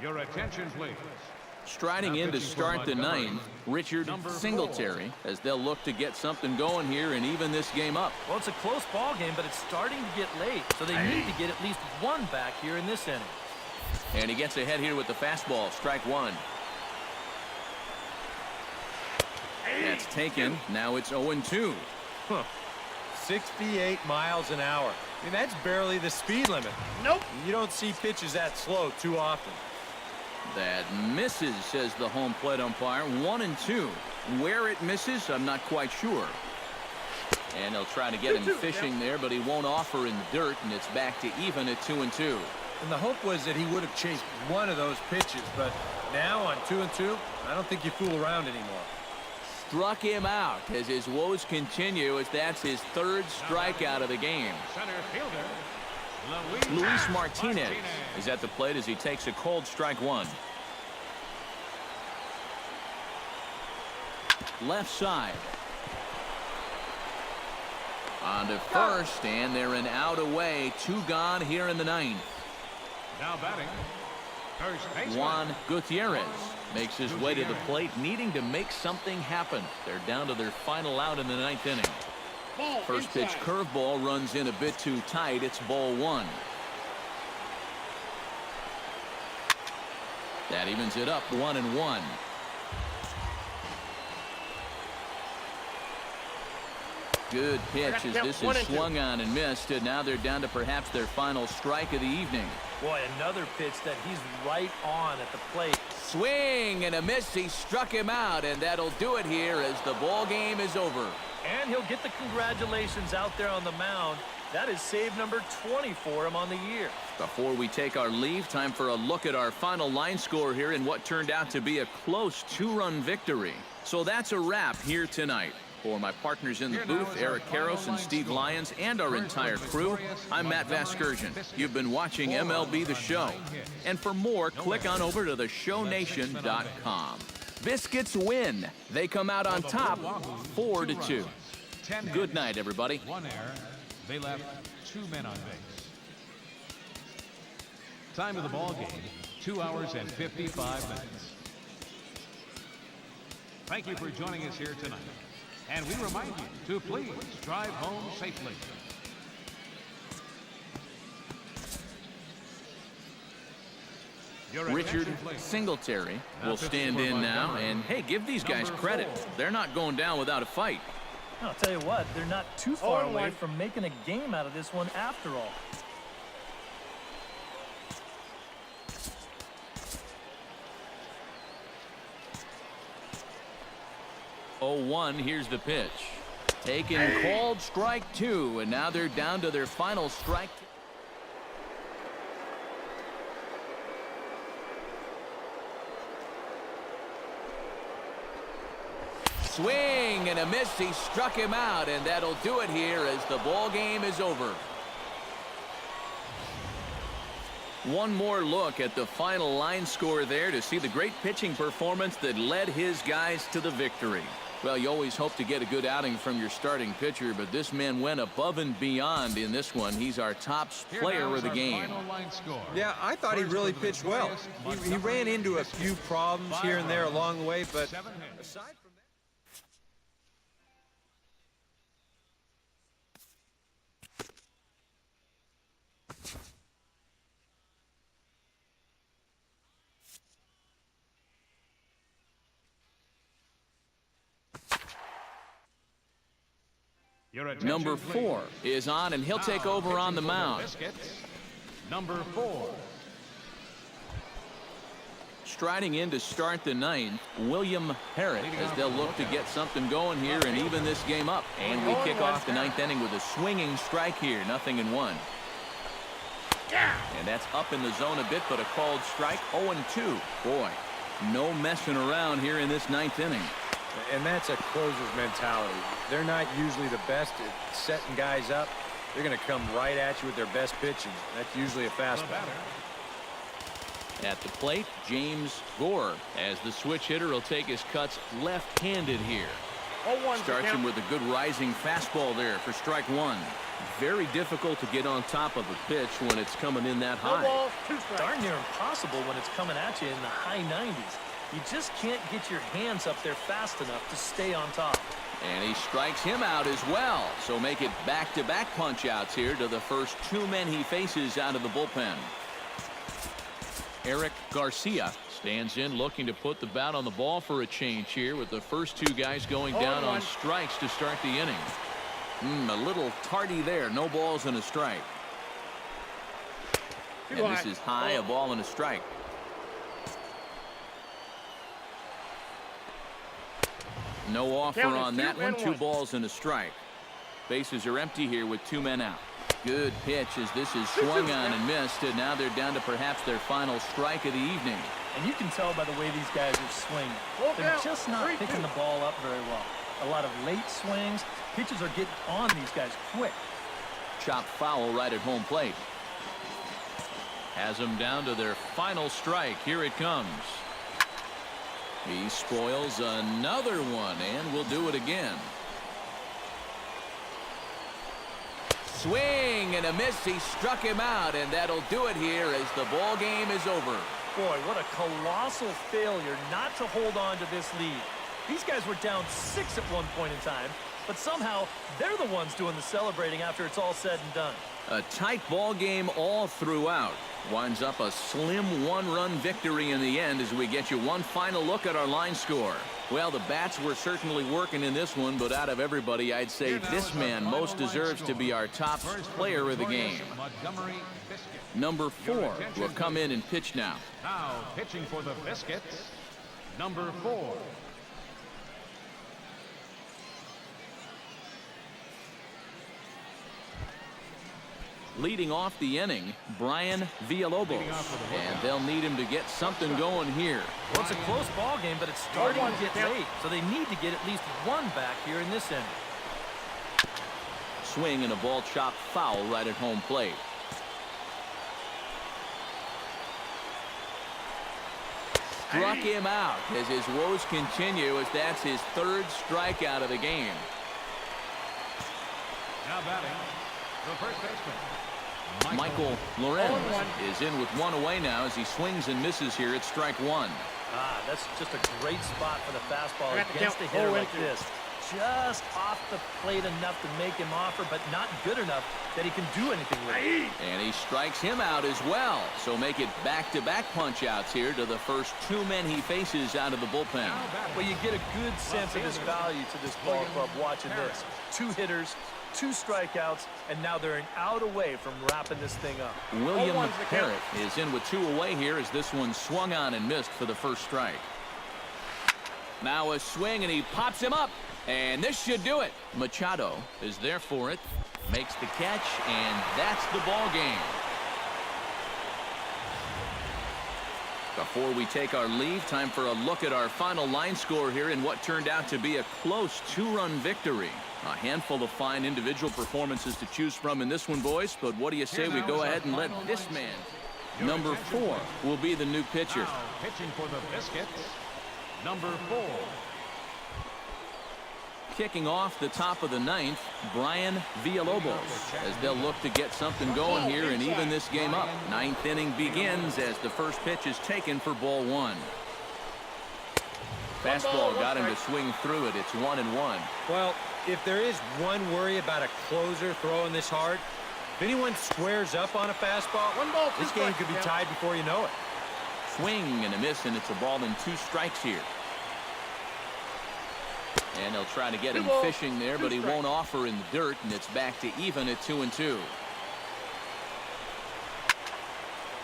Your attention, please. Striding in to start the ninth, Richard Singletary, as they'll look to get something going here and even this game up. Well, it's a close ball game, but it's starting to get late, so they need to get at least one back here in this inning. And he gets ahead here with the fastball, strike one. That's taken. Now it's 0-2. 68 miles an hour. I mean, that's barely the speed limit. Nope. You don't see pitches that slow too often. That misses, says the home plate umpire. 1-2. Where it misses, I'm not quite sure. And they'll try to get him fishing there, but he won't offer in the dirt, and it's back to even at 2-2. And the hope was that he would have chased one of those pitches, but now on 2-2, I don't think you fool around anymore. Struck him out as his woes continue, as that's his third strikeout of the game. Center fielder, Luis Martinez is at the plate as he takes a cold strike one. Left side. On to first, and they're an out away. 2 gone here in the ninth. Now batting, first baseman Juan Gutierrez makes his way to the plate, needing to make something happen. They're down to their final out in the ninth inning. First pitch curveball runs in a bit too tight. It's ball one. That evens it up 1-1. Good pitch as this is swung on and missed, and now they're down to perhaps their final strike of the evening. Boy, another pitch that he's right on at the plate. Swing and a miss. He struck him out, and that'll do it here as the ball game is over. And he'll get the congratulations out there on the mound. That is save number 20 for him on the year. Before we take our leave, time for a look at our final line score here in what turned out to be a close 2-run victory. So that's a wrap here tonight. For my partners in the booth, Eric Karros and Steve Lyons, and our entire crew, I'm Matt Vasgersian. You've been watching MLB The Show. And for more, click on over to theshownation.com. Biscuits win. They come out on top 4-2. Good night, everybody. 1 error. They left 2 men on base. Time of the ball game, 2 hours and 55 minutes. Thank you for joining us here tonight. And we remind you to please drive home safely. Richard Singletary will stand in now. And, hey, give these guys credit. They're not going down without a fight. I'll tell you what, they're not too far away from making a game out of this one after all. Oh, 1, here's the pitch. Taken, called strike 2, and now they're down to their final strike. Swing and a miss. He struck him out, and that'll do it here as the ball game is over. One more look at the final line score there to see the great pitching performance that led his guys to the victory. Well, you always hope to get a good outing from your starting pitcher, but this man went above and beyond in this one. He's our top player of the game. Yeah, I thought he really pitched well. He ran into a few problems here and there along the way, but aside from Number 4 is on, and he'll take over on the mound. Number 4. Striding in to start the ninth, William Parrott, as they'll look to get something going here and even this game up. And we kick off the ninth inning with a swinging strike here, 0-1. And that's up in the zone a bit, but a called strike, 0-2. Boy, no messing around here in this ninth inning. And that's a closer's mentality. They're not usually the best at setting guys up. They're going to come right at you with their best pitching. That's usually a fastball. At the plate, James Gore, as the switch hitter will take his cuts left-handed here. Starts him with a good rising fastball there for strike 1. Very difficult to get on top of a pitch when it's coming in that high. Darn near impossible when it's coming at you in the high 90s. You just can't get your hands up there fast enough to stay on top. And he strikes him out as well. So make it back-to-back punch-outs here to the first two men he faces out of the bullpen. Eric Garcia stands in looking to put the bat on the ball for a change here with the first two guys going down on strikes to start the inning. A little tardy there. No balls and a strike. And this is high, a ball and a strike. No offer on that one. 2 balls and a strike. Bases are empty here with 2 men out. Good pitch as this is swung on and missed, and now they're down to perhaps their final strike of the evening. And you can tell by the way these guys are swinging. They're just not picking the ball up very well. A lot of late swings. Pitchers are getting on these guys quick. Chopped foul right at home plate. Has them down to their final strike. Here it comes. He spoils another one and will do it again. Swing and a miss. He struck him out, and that'll do it here as the ball game is over. Boy, what a colossal failure not to hold on to this lead. These guys were down 6 at one point in time, but somehow they're the ones doing the celebrating after it's all said and done. A tight ball game all throughout. Winds up a slim 1-run victory in the end as we get you one final look at our line score. Well, the bats were certainly working in this one, but out of everybody, I'd say this man most deserves to be our top player of the game. Number 4 will come in and pitch now. Now pitching for the Biscuits, number 4. Leading off the inning, Brian Villalobos, and they'll need him to get something going here. Well, it's a close ball game, but it's starting to get late, so they need to get at least one back here in this inning. Swing and a ball chopped foul right at home plate. Struck him out as his woes continue as that's his 3rd strikeout of the game. Now batting, the first baseman, Michael Lorenz is in with 1 away now as he swings and misses here at strike 1. That's just a great spot for the fastball against a hitter like this. Just off the plate enough to make him offer, but not good enough that he can do anything with it. And he strikes him out as well. So make it back-to-back punch-outs here to the first 2 men he faces out of the bullpen. Well, you get a good sense of his value to this ball club watching this. 2 hitters, 2 strikeouts, and now they're an out away from wrapping this thing up. William Parrott is in with 2 away here as this one swung on and missed for the first strike. Now a swing, and he pops him up. And this should do it. Machado is there for it, makes the catch, and that's the ball game. Before we take our leave, time for a look at our final line score here in what turned out to be a close 2-run victory. A handful of fine individual performances to choose from in this one, boys, but what do you say we go ahead and let this man, number 4, will be the new pitcher. Now pitching for the Biscuits, number 4. Kicking off the top of the 9th, Brian Villalobos, as they'll look to get something going here and even this game up. 9th inning begins as the first pitch is taken for ball 1. Fastball got him to swing through it. It's 1-1. Well, if there is one worry about a closer throwing this hard, if anyone squares up on a fastball, this game could be tied before you know it. Swing and a miss, and it's a ball and 2 strikes here. And they'll try to get him fishing there, but he won't offer in the dirt, and it's back to even at 2-2.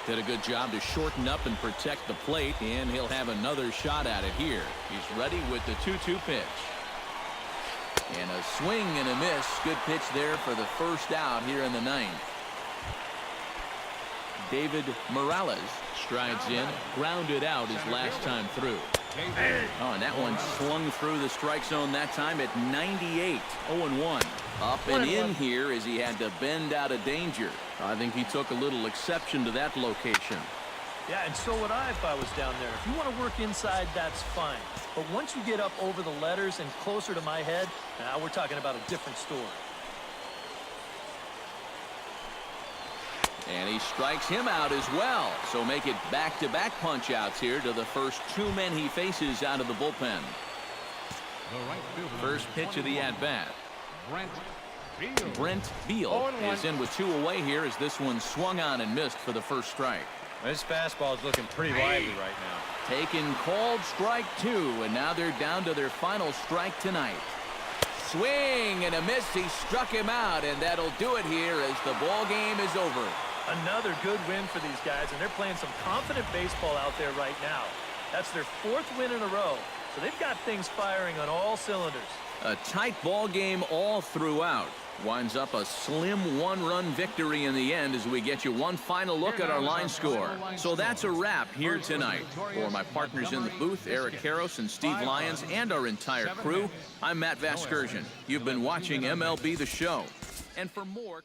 Did a good job to shorten up and protect the plate, and he'll have another shot at it here. He's ready with the 2-2 pitch. And a swing and a miss. Good pitch there for the first out here in the 9th. David Morales strides in, grounded out his last time through. Oh, and that one swung through the strike zone that time at 98. 0-1. Up and in here as he had to bend out of danger. I think he took a little exception to that location. Yeah, and so would I if I was down there. If you want to work inside, that's fine. But once you get up over the letters and closer to my head, now we're talking about a different story. And he strikes him out as well. So make it back-to-back punch-outs here to the first 2 men he faces out of the bullpen. First pitch of the at-bat. Brent Beal is in with 2 away here as this one swung on and missed for the first strike. This fastball is looking pretty lively right now. Taken called strike 2, and now they're down to their final strike tonight. Swing and a miss. He struck him out, and that'll do it here as the ball game is over. Another good win for these guys, and they're playing some confident baseball out there right now. That's their 4th win in a row, so they've got things firing on all cylinders. A tight ball game all throughout. Winds up a slim 1-run victory in the end as we get you one final look at our line score. So that's a wrap here tonight. For my partners in the booth, Eric Karros and Steve Lyons, and our entire crew, I'm Matt Vasgersian. You've been watching MLB The Show. And for more...